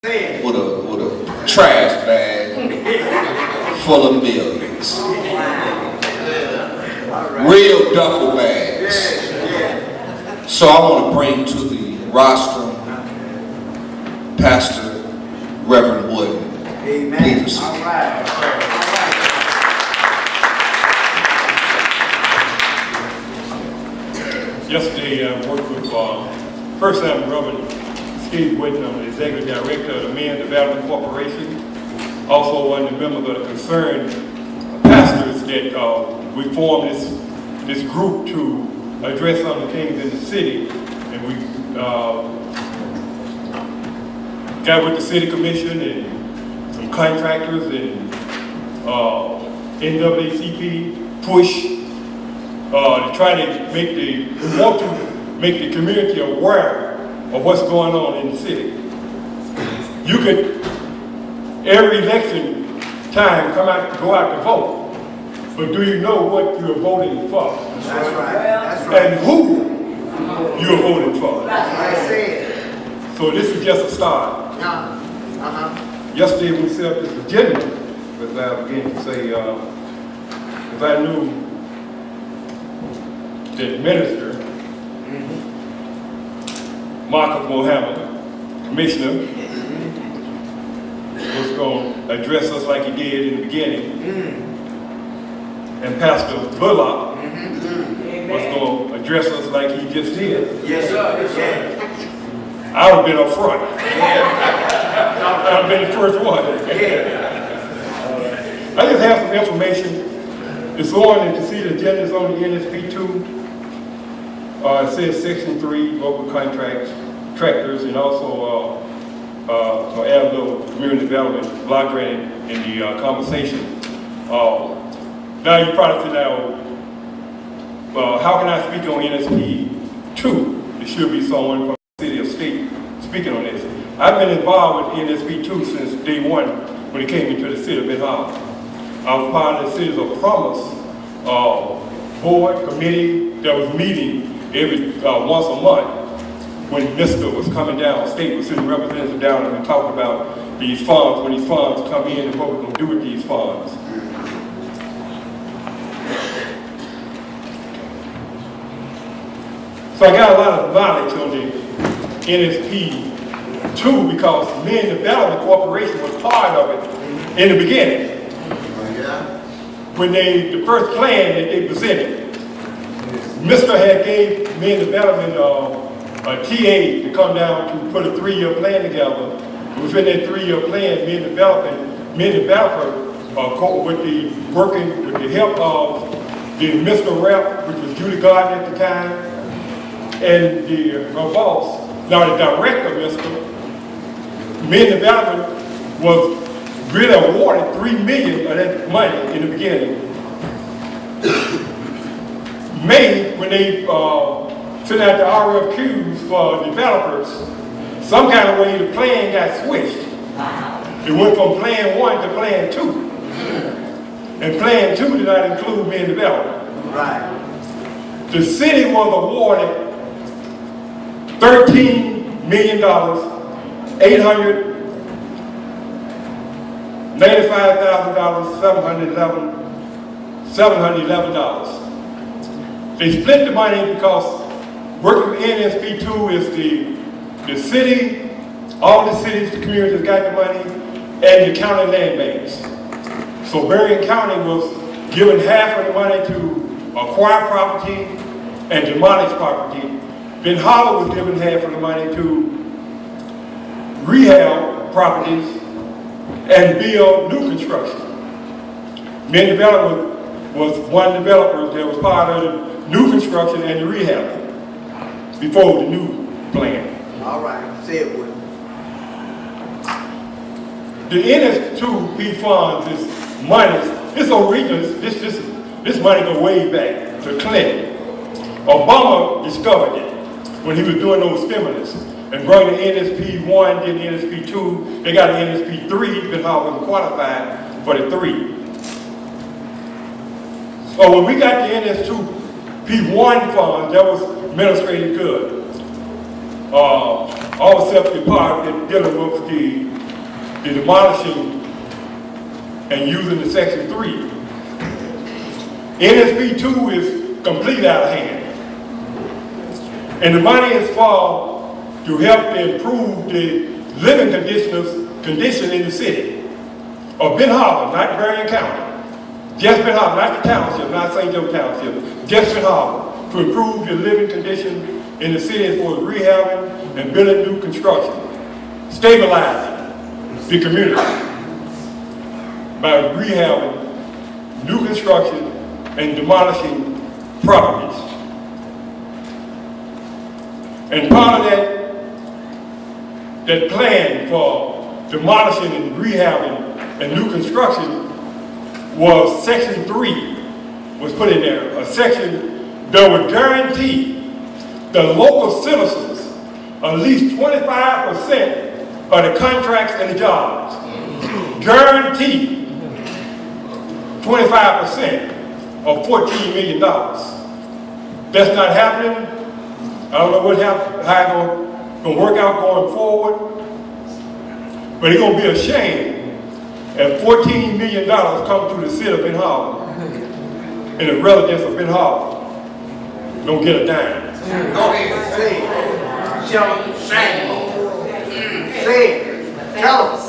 with a trash bag full of millions. Real duffel bags. So I want to bring to the roster Pastor Reverend Wood. Amen. Please. All right. Yesterday I worked with, first time Reverend Steve Whitten, the Executive Director of the Men Development Corporation, also one of the members of the concerned pastors that we formed this group to address some of the things in the city. And we got with the city commission and some contractors and NAACP push to try to make the community aware of what's going on in the city. You could, every election time, go out to vote, but do you know what you're voting for? That's right. That's right. And who you're voting for? That's it. So this is just a start. Yesterday we set up this agenda, as I began to say, if I knew that Minister Marcus Mohammed, Commissioner, was going to address us like he did in the beginning, and Pastor Bullock was going to address us like he just did. Yes, sir. I would have been up front. I would have been the first one. I just have some information. It's on, and to see the agenda is on the NSP2. It says Section 3, local contractors, and also add a little community development block grant in the conversation. Now you probably say, now, how can I speak on NSP2? There should be someone from the city or state speaking on this. I've been involved with NSP2 since day one when it came into the city of Benton. I was part of the Cities of Promise board committee that was meeting every once a month when Mr. was coming down, state was sending representatives down and talking about these funds, when these funds come in and what we're going to do with these funds. So I got a lot of knowledge on the NSP2 because Men Development Corporation was part of it in the beginning. When the first plan that they presented, Mr. had gave Men Development a TA to come down to put a 3-year plan together. Within that 3-year plan, Men Developer working with the help of the Mr. Rep, which was Judy Gardner at the time, and the boss, now the director, Mr. Men Development was really awarded $3 million of that money in the beginning. May, when they sent out the RFQs for developers, some kind of way the plan got switched. It went from plan 1 to plan 2. And plan 2 did not include Men Development. Right. The city was awarded $13 million, $711. They split the money because working with NSP2 is the city, all the cities, the communities got the money, and the county land banks. So Berrien County was given half of the money to acquire property and demolish property. Ben Hollow was given half of the money to rehab properties and build new construction. Men Development was one developer that was part of the new construction and the rehab before the new plan. All right, say it with me. The NS2P funds is money. It's original. This money goes way back to Clinton. Obama discovered it when he was doing those stimulus and brought the NSP1, then the NSP2. They got the NSP3 because I wasn't qualified for the 3. So when we got the NS2P1 funds, that was administrated good. All except the part that dealing with the the demolishing and using the Section 3. NSP 2 is completely out of hand. And the money is for to help to improve the living condition in the city of Ben Harbor, not Berrien County. Just Ben Harbor, not the township, not St. Joe Township, just Ben Harbor, to improve the living condition in the city for rehabbing and building new construction, stabilizing the community by rehabbing new construction and demolishing properties. And part of that plan for demolishing and rehabbing and new construction was Section 3 was put in there, a section that would guarantee the local citizens at least 25% of the contracts and the jobs. Guarantee 25% of $14 million. That's not happening. I don't know how it's going to work out going forward, but it's going to be a shame if $14 million come through the city of Ben Harbor and the residents of Ben Harbor don't get a dime. Go ahead, say it. Say it. Tell them.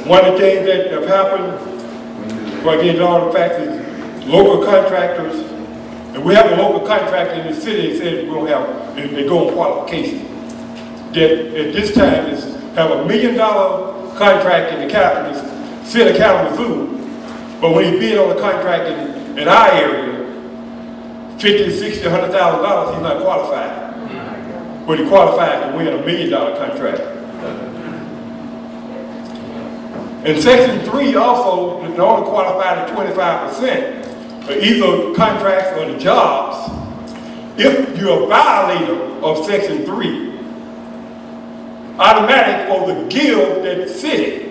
One of the things that have happened, before I get into all the facts, is local contractors, and we have a local contractor in the city that said we're going to have, they go on qualification. That at this time is have $1 million contract in the city of Kalamazoo, but when he bid on the contract in our area, $50, $60, $100,000, he's not qualified. But he qualified to win $1 million contract. And Section 3 also only qualified to 25% for either contracts or the jobs. If you're a violator of Section 3, automatic for the guild that city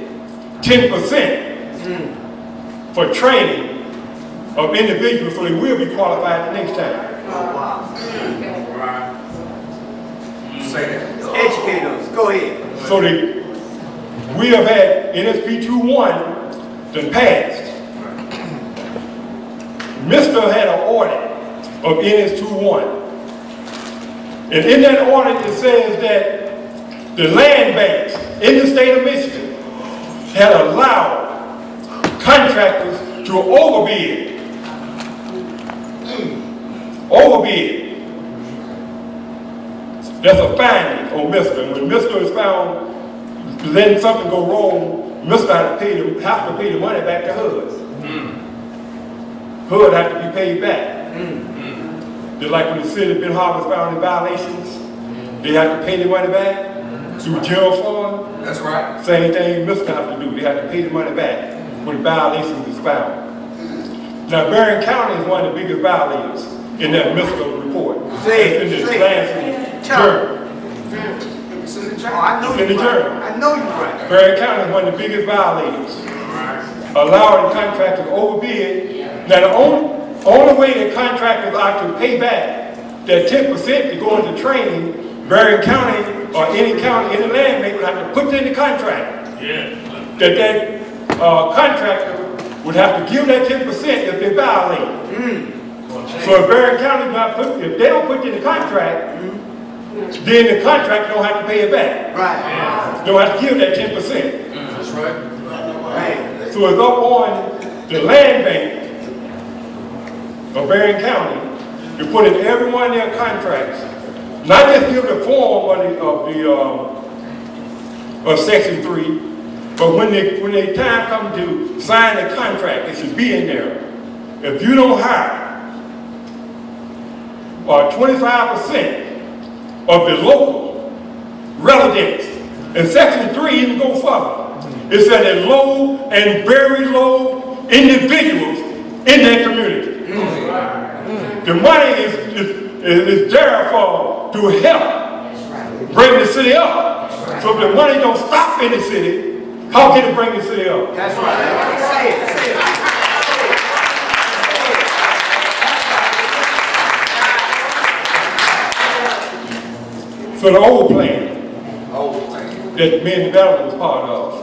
10% for training of individuals so they will be qualified the next time. Oh, wow. Say that. Educate us. Go ahead. So we have had NSP 2.1 that passed. Mr. had an audit of NS 2.1. And in that audit it says that the land banks in the state of Michigan had allowed contractors to overbid. Overbid. That's a finding on Mr. When Mr. is found letting something go wrong, Mr. has to pay the money back to HUD. HUD has to be paid back. Just like when the city of Ben Harbor is found in violations, they have to pay the money back through general fund. That's right. Same thing Mr. has to do. They have to pay the money back when violations is found. Now, Berrien County is one of the biggest violators in that Mr. report. Say it's in it. the last journal. I know It's in the journal. I know you're right. Berrien County is one of the biggest violators. Allowing contractors to overbid. Now, the only way that contractors are to pay back that 10% to go into training, Berrien County or any county, any land maker would have to put it in the contract. That contractor would have to give that 10% if they violate. So if Berrien County if they don't put it in the contract, then the contractor don't have to pay it back. Right. Don't have to give that 10%. That's right. Right. So it's up on the land bank of Berrien County to put in every one of their contracts, not just give the form of Section 3, but when the time comes to sign the contract, it should be in there. If you don't hire 25% of the local residents, and Section 3 even go further. It said that low and very low individuals in that community. The money is there to help bring the city up. So if the money don't stop in the city, how can it bring the city up? That's right. Say it. Say it. So the old plan that me and development was part of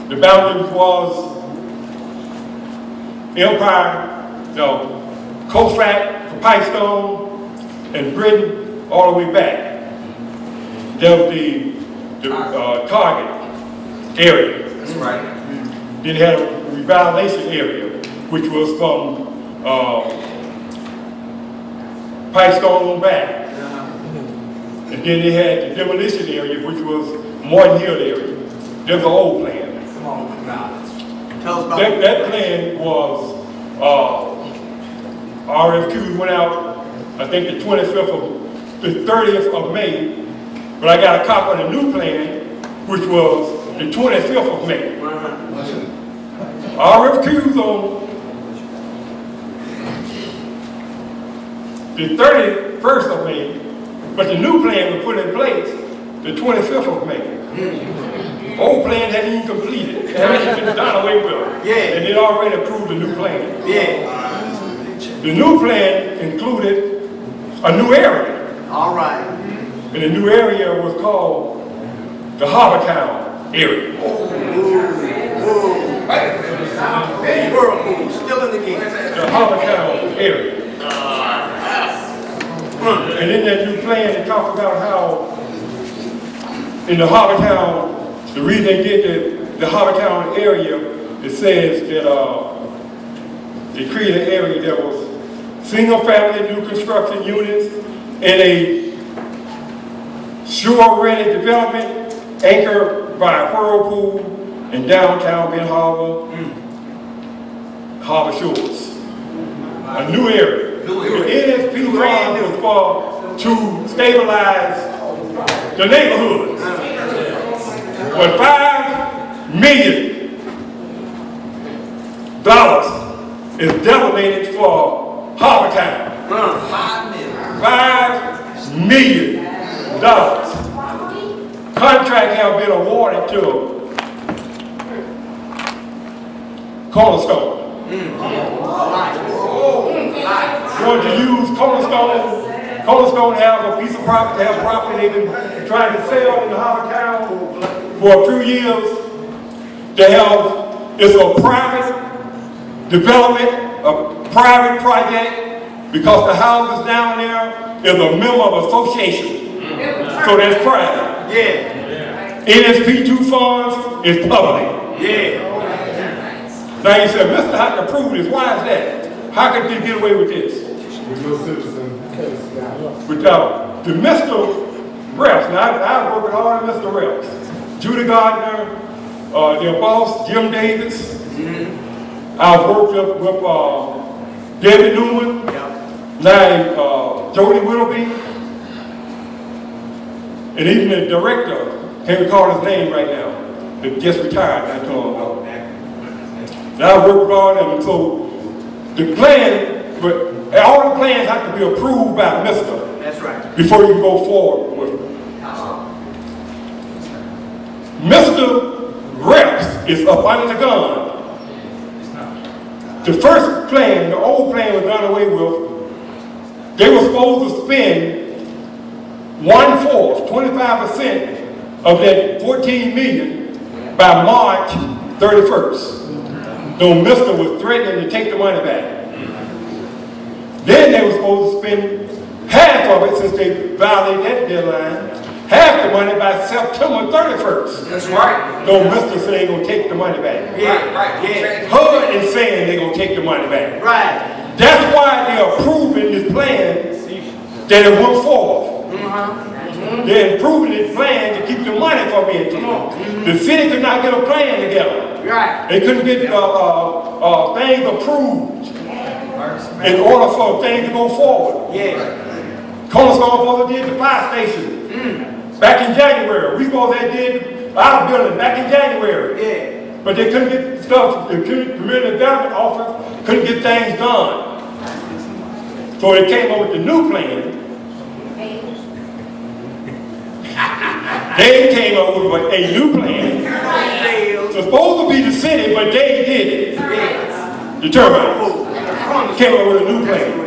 The boundaries was Empire, Cofrac for Pipestone, and Britain all the way back. There was the Target area. That's right. Then it had a revitalization area, which was from Pipestone on back. And then they had the demolition area, which was Morton Hill area. There's an old plan. Come on, now. Tell us about that plan was, RFQs went out, I think the 30th of May, but I got a copy of the new plan, which was the 25th of May. RFQs on the 31st of May, but the new plan was put in place the 25th of May. Old plan hadn't even completed. It hadn't been done away with. Yeah. And it already approved the new plan. Yeah. The new plan included a new area. All right. And the new area was called the Harbortown area. Whirlpool, still in the game. The Harbortown area. And in that new plan, it talks about how in the Harbortown, the reason they did the Harbortown area, it says that they created an area that was single-family new construction units in a shore-ready development anchored by a whirlpool in downtown Benton Harbor Shores. A new area. The NSP fund was for to stabilize the neighborhoods. But $5 million is designated for Harbortown. $5 million. Contract have been awarded to Cornerstone. Want to use Cornerstone. Cornerstone have a piece of property, they have property they've been trying to sell in the Harbortown for a few years. They have, it's a private development, a private project, because the houses down there is a member of association. So that's private. Yeah. NSP2 funds is public. Yeah. Now you said, Mr. How to prove this? Why is that? How could they get away with this? With no citizen. Without the Mr. Reps. Now I work with all the Mr. Reps. Judy Gardner, their boss, Jim Davis. I've worked with David Newman, now Jody Willoughby, and even the director, can't recall his name right now, that just retired not too long ago. Now I work with all of them, so the plan, but all the plans have to be approved by Mr. That's right. Before you go forward with it. Mr. Reps is up under the gun. The first plan, the old plan was done away with. They were supposed to spend 1/4, 25% of that $14 million by March 31st. Though Mr. was threatening to take the money back. Then they were supposed to spend half of it, since they violated that deadline, half the money by September 31st. That's right. Though Mr. said they're going to take the money back. Yeah, right. Yeah. HUD is saying they're going to take the money back. Right. That's why they're approving this plan that it went forth. They're approving this plan to keep the money from being taken. The city could not get a plan together. Right. They couldn't get things approved in order for things to go forward. Yeah. Cornerstone did the fire station back in January. We supposed to did our building back in January. Yeah. But they couldn't get stuff, the community development office couldn't get things done. So they came up with the new plan. They came up with a new plan. It's supposed to be the city, but they did it. The turbine came up with a new plan.